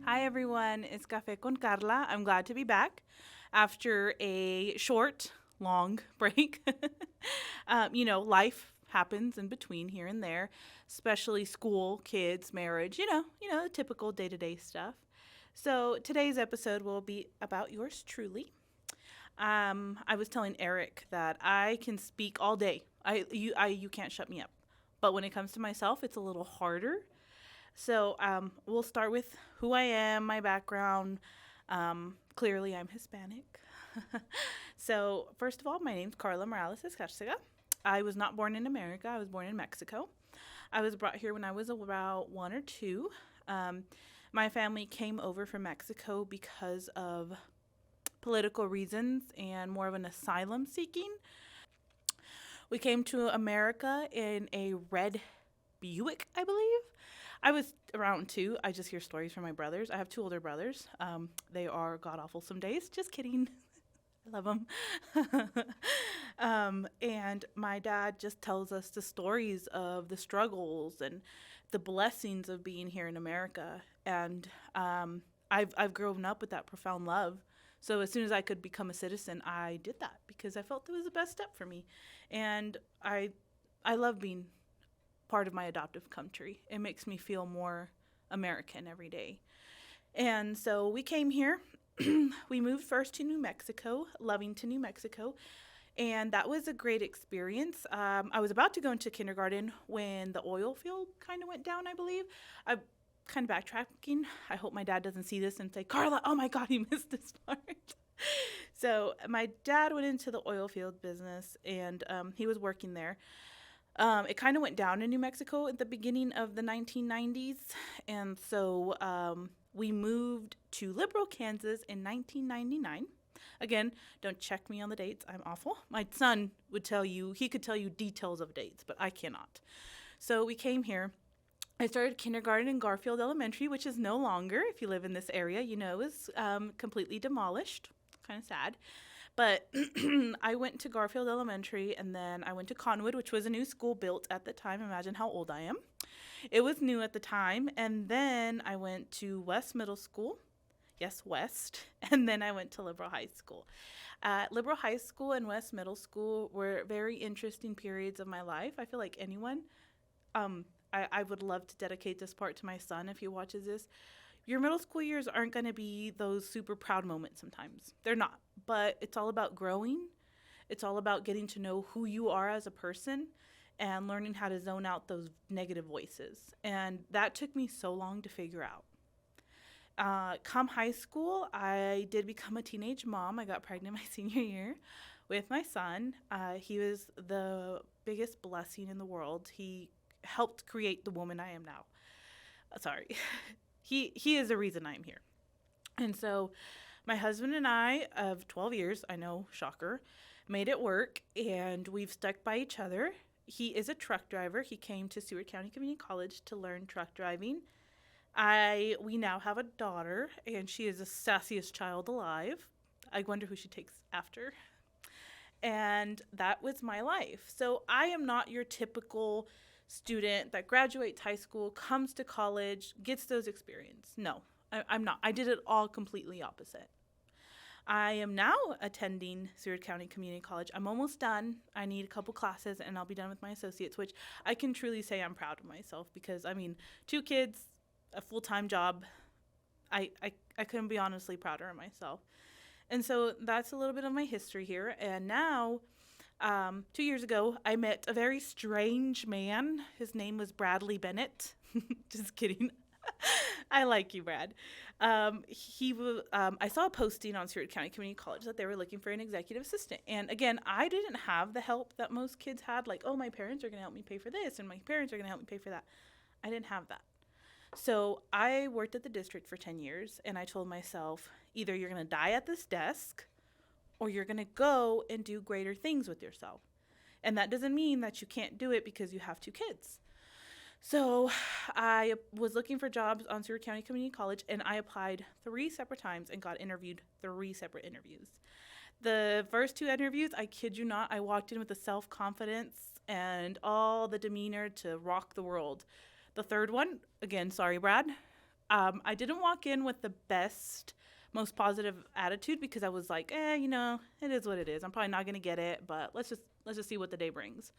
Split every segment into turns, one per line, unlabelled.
Hi everyone, it's Kafe con Karla. I'm glad to be back after a short, long break. Life happens in between here and there, especially school, kids, marriage, the typical day-to-day stuff. So today's episode will be about yours truly. I was telling Eric that I can speak all day. You can't shut me up. But when it comes to myself, it's a little harder. So we'll start with who I am, my background. Clearly, I'm Hispanic. So first of all, my name's Karla Morales Escarcega. I was not born in America. I was born in Mexico. I was brought here when I was about 1 or 2. Um, my family came over from Mexico because of political reasons and more of an asylum seeking. We came to America in a red Buick, I believe. I was around 2. I just hear stories from my brothers. I have 2 older brothers. They are god awful some days. Just kidding. I love them. And my dad just tells us the stories of the struggles and the blessings of being here in America. And I've grown up with that profound love. So as soon as I could become a citizen, I did that because I felt it was the best step for me. And I love being part of my adoptive country. It makes me feel more American every day. And so we came here. We moved first to New Mexico, Lovington, New Mexico, and that was a great experience. I was about to go into kindergarten when the oil field kind of went down, I believe. I'm kind of backtracking. I hope my dad doesn't see this and say, Karla, oh my God, you missed this part. So my dad went into the oil field business and he was working there. It kind of went down in New Mexico at the beginning of the 1990s. And so we moved to Liberal, Kansas in 1999. Again, don't check me on the dates. I'm awful. My son would tell you, he could tell you details of dates, but I cannot. So we came here. I started kindergarten in Garfield Elementary, which is no longer, if you live in this area, is completely demolished. Kind of sad. But I went to Garfield Elementary and then I went to Conwood, which was a new school built at the time. Imagine how old I am. It was new at the time. And then I went to West Middle School. Yes, West. And then I went to Liberal High School. Liberal High School and West Middle School were very interesting periods of my life. I feel like anyone, I would love to dedicate this part to my son if he watches this. Your middle school years aren't going to be those super proud moments sometimes. They're not. But it's all about growing. It's all about getting to know who you are as a person and learning how to zone out those negative voices. And that took me so long to figure out. Come high school, I did become a teenage mom. I got pregnant my senior year with my son. He was the biggest blessing in the world. He helped create the woman I am now. Sorry. He is the reason I'm here. And so my husband and I of 12 years, I know, shocker, made it work, and we've stuck by each other. He is a truck driver. He came to Seward County Community College to learn truck driving. We now have a daughter, and she is the sassiest child alive. I wonder who she takes after. And that was my life. So I am not your typical student that graduates high school, comes to college, gets those experience. No, I'm not. I did it all completely opposite. I am now attending Seward County Community College. I'm almost done. I need a couple classes and I'll be done with my associates, which I can truly say I'm proud of myself because, 2 kids, a full-time job, I couldn't be honestly prouder of myself. And so that's a little bit of my history here. And now, 2 years ago, I met a very strange man. His name was Bradley Bennett. Just kidding. I like you, Brad. I saw a posting on Seward County Community College that they were looking for an executive assistant. And again, I didn't have the help that most kids had. Like, oh, my parents are going to help me pay for this, and my parents are going to help me pay for that. I didn't have that. So I worked at the district for 10 years, and I told myself, either you're going to die at this desk, or you're going to go and do greater things with yourself. And that doesn't mean that you can't do it because you have 2 kids. So I was looking for jobs on Seward County Community College, and I applied 3 separate times and got interviewed 3 separate interviews. The first 2 interviews, I kid you not, I walked in with the self-confidence and all the demeanor to rock the world. The third one, again, sorry, Brad, I didn't walk in with the best, most positive attitude because I was like, it is what it is. I'm probably not gonna get it, but let's just see what the day brings.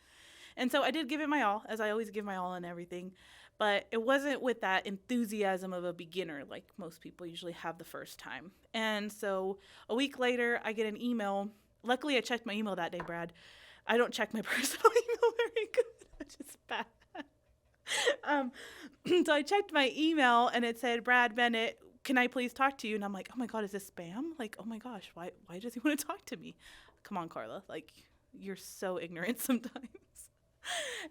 And so I did give it my all, as I always give my all in everything. But it wasn't with that enthusiasm of a beginner like most people usually have the first time. And so a week later, I get an email. Luckily, I checked my email that day, Brad. I don't check my personal email very good, which is bad. um, so I checked my email and it said, Brad Bennett, can I please talk to you? And I'm like, oh my God, is this spam? Like, oh my gosh, why does he want to talk to me? Come on, Karla. Like, you're so ignorant sometimes.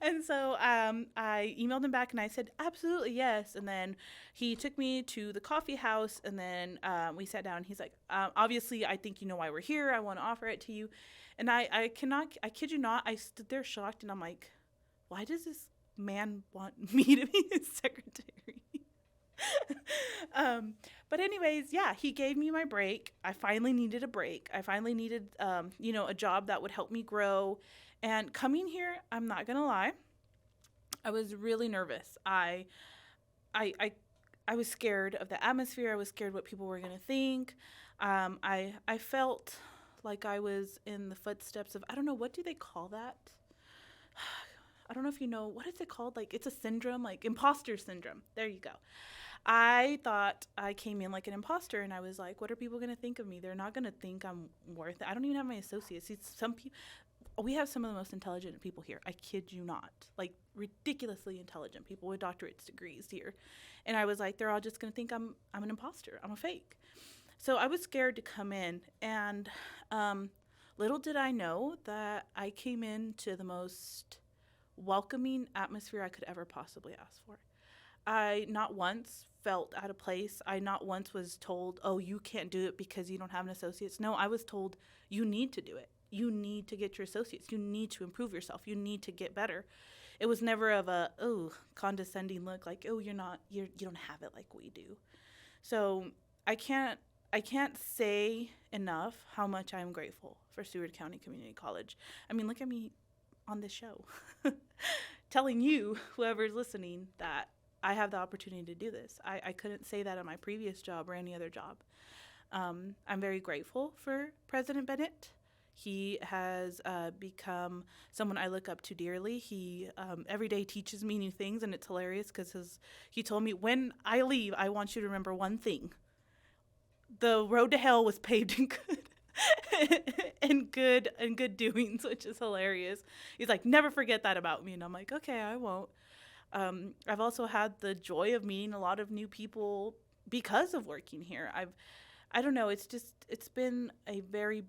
And so I emailed him back and I said, absolutely, yes. And then he took me to the coffee house and then we sat down. He's like, obviously, I think you know why we're here. I want to offer it to you. And I kid you not, I stood there shocked and I'm like, why does this man want me to be his secretary? But anyways, yeah, he gave me my break. I finally needed a break. I finally needed, a job that would help me grow. And coming here, I'm not gonna lie, I was really nervous. I, I, I was scared of the atmosphere. I was scared what people were gonna think. I felt like I was in the footsteps of, I don't know, what do they call that? I don't know if you know, what is it called? Like, it's a syndrome, like imposter syndrome. There you go. I thought I came in like an imposter, and I was like, what are people going to think of me? They're not going to think I'm worth it. I don't even have my associates. Some people, we have some of the most intelligent people here. I kid you not. Like, ridiculously intelligent people with doctorate degrees here. And I was like, they're all just going to think I'm an imposter. I'm a fake. So I was scared to come in, and little did I know that I came into the most welcoming atmosphere I could ever possibly ask for. I not once felt out of place. I not once was told, oh, you can't do it because you don't have an associate's. No, I was told, you need to do it. You need to get your associates. You need to improve yourself. You need to get better. It was never of a, oh, condescending look like, oh, you don't have it like we do. So I can't say enough how much I'm grateful for Seward County Community College. I mean, look at me on this show telling you, whoever's listening, that I have the opportunity to do this. I couldn't say that at my previous job or any other job. I'm very grateful for President Bennett. He has become someone I look up to dearly. He every day teaches me new things, and it's hilarious because he told me, when I leave, I want you to remember one thing. The road to hell was paved in good doings, which is hilarious. He's like, never forget that about me. And I'm like, okay, I won't. I've also had the joy of meeting a lot of new people because of working here. I don't know, it's been a very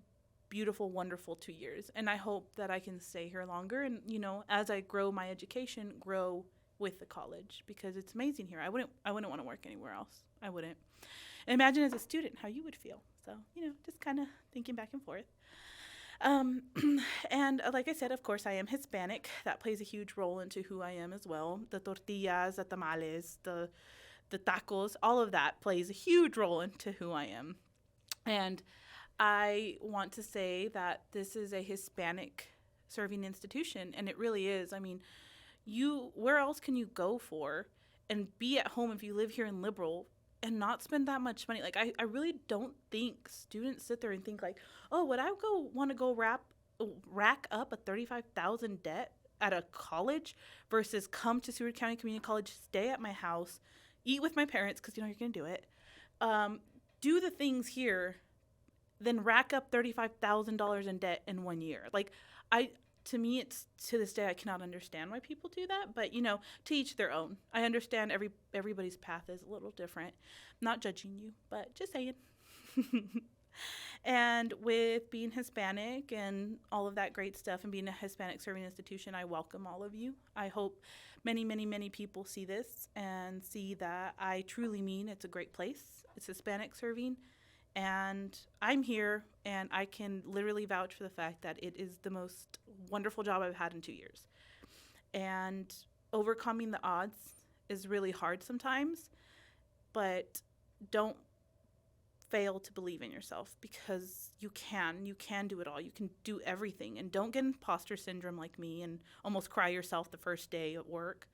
beautiful, wonderful 2 years. And I hope that I can stay here longer. And, as I grow my education, grow with the college, because it's amazing here. I wouldn't want to work anywhere else. I wouldn't. And imagine as a student how you would feel. So, just kind of thinking back and forth. And like I said, of course, I am Hispanic. That plays a huge role into who I am as well. The tortillas, the tamales, the tacos, all of that plays a huge role into who I am. And I want to say that this is a Hispanic serving institution, and it really is. I mean, where else can you go for and be at home if you live here in Liberal and not spend that much money? Like, I really don't think students sit there and think like, oh, would I want to go rack up a $35,000 debt at a college versus come to Seward County Community College, stay at my house, eat with my parents because you're going to do it, do the things here, then rack up $35,000 in debt in 1 year. Like, to me, it's, to this day, I cannot understand why people do that. But, to each their own. I understand everybody's path is a little different. Not judging you, but just saying. And with being Hispanic and all of that great stuff and being a Hispanic serving institution, I welcome all of you. I hope many, many, many people see this and see that I truly mean it's a great place. It's Hispanic serving. And I'm here, and I can literally vouch for the fact that it is the most wonderful job I've had in 2 years. And overcoming the odds is really hard sometimes, but don't fail to believe in yourself, because you can do it all. You can do everything. And don't get imposter syndrome like me and almost cry yourself the first day at work.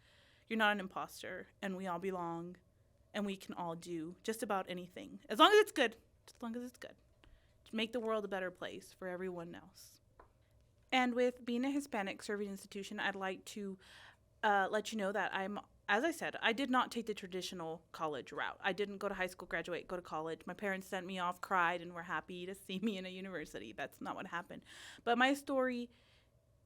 You're not an imposter, and we all belong. and we can all do just about anything as long as it's good. As long as it's good, to make the world a better place for everyone else. And with being a Hispanic serving institution, I'd like to let you know that as I said, I did not take the traditional college route. I didn't go to high school, graduate, go to college. My parents sent me off, cried, and were happy to see me in a university. That's not what happened. But my story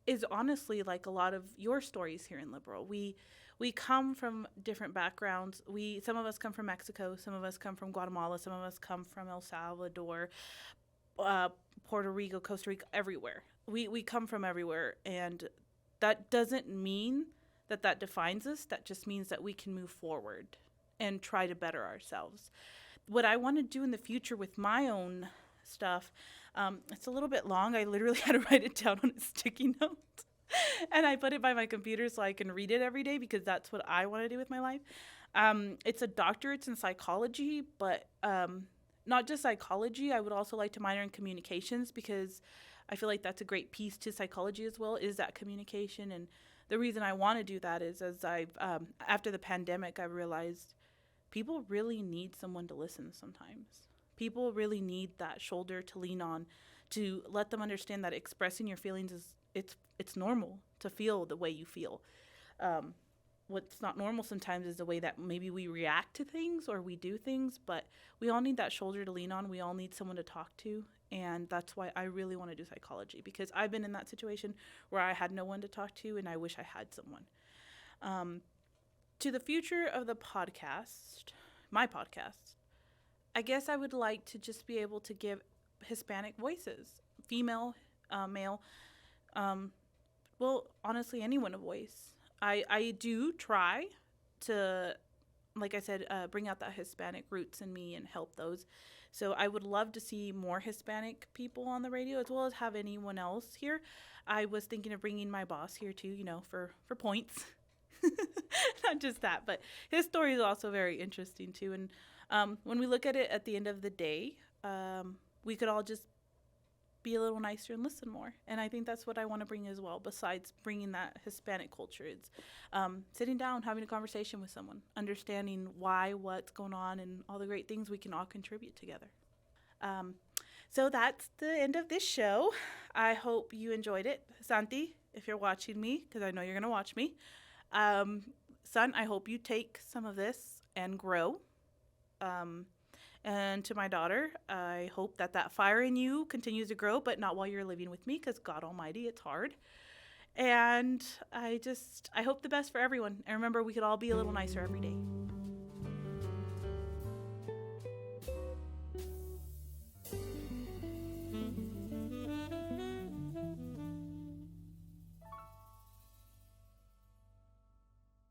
is honestly like a lot of your stories here in Liberal. We come from different backgrounds. Some of us come from Mexico, some of us come from Guatemala, some of us come from El Salvador, uh, Puerto Rico, Costa Rica, everywhere. We come from everywhere, and that doesn't mean that defines us. That just means that we can move forward and try to better ourselves. What I want to do in the future with my own stuff, it's a little bit long. I literally had to write it down on a sticky note. And I put it by my computer so I can read it every day because that's what I want to do with my life. It's a doctorate in psychology, but not just psychology. I would also like to minor in communications because I feel like that's a great piece to psychology as well, is that communication. And the reason I want to do that is as after the pandemic, I realized people really need someone to listen sometimes. People really need that shoulder to lean on, to let them understand that expressing your feelings it's normal to feel the way you feel. What's not normal sometimes is the way that maybe we react to things or we do things, but we all need that shoulder to lean on. We all need someone to talk to. And that's why I really want to do psychology, because I've been in that situation where I had no one to talk to and I wish I had someone. To the future of the podcast, my podcast, I guess I would like to just be able to give Hispanic voices, female, male, well, honestly, anyone a voice. I do try to, like I said, bring out that Hispanic roots in me and help those. So I would love to see more Hispanic people on the radio, as well as have anyone else here. I was thinking of bringing my boss here too, for points. Not just that, but his story is also very interesting too. And when we look at it at the end of the day, we could all just be a little nicer and listen more. And I think that's what I want to bring as well, besides bringing that Hispanic culture. It's sitting down, having a conversation with someone, understanding why, what's going on, and all the great things we can all contribute together. So that's the end of this show. I hope you enjoyed it. Santi, if you're watching me, because I know you're going to watch me, son, I hope you take some of this and grow. And to my daughter, I hope that fire in you continues to grow, but not while you're living with me, because God Almighty, it's hard. And I hope the best for everyone. And remember, we could all be a little nicer every day.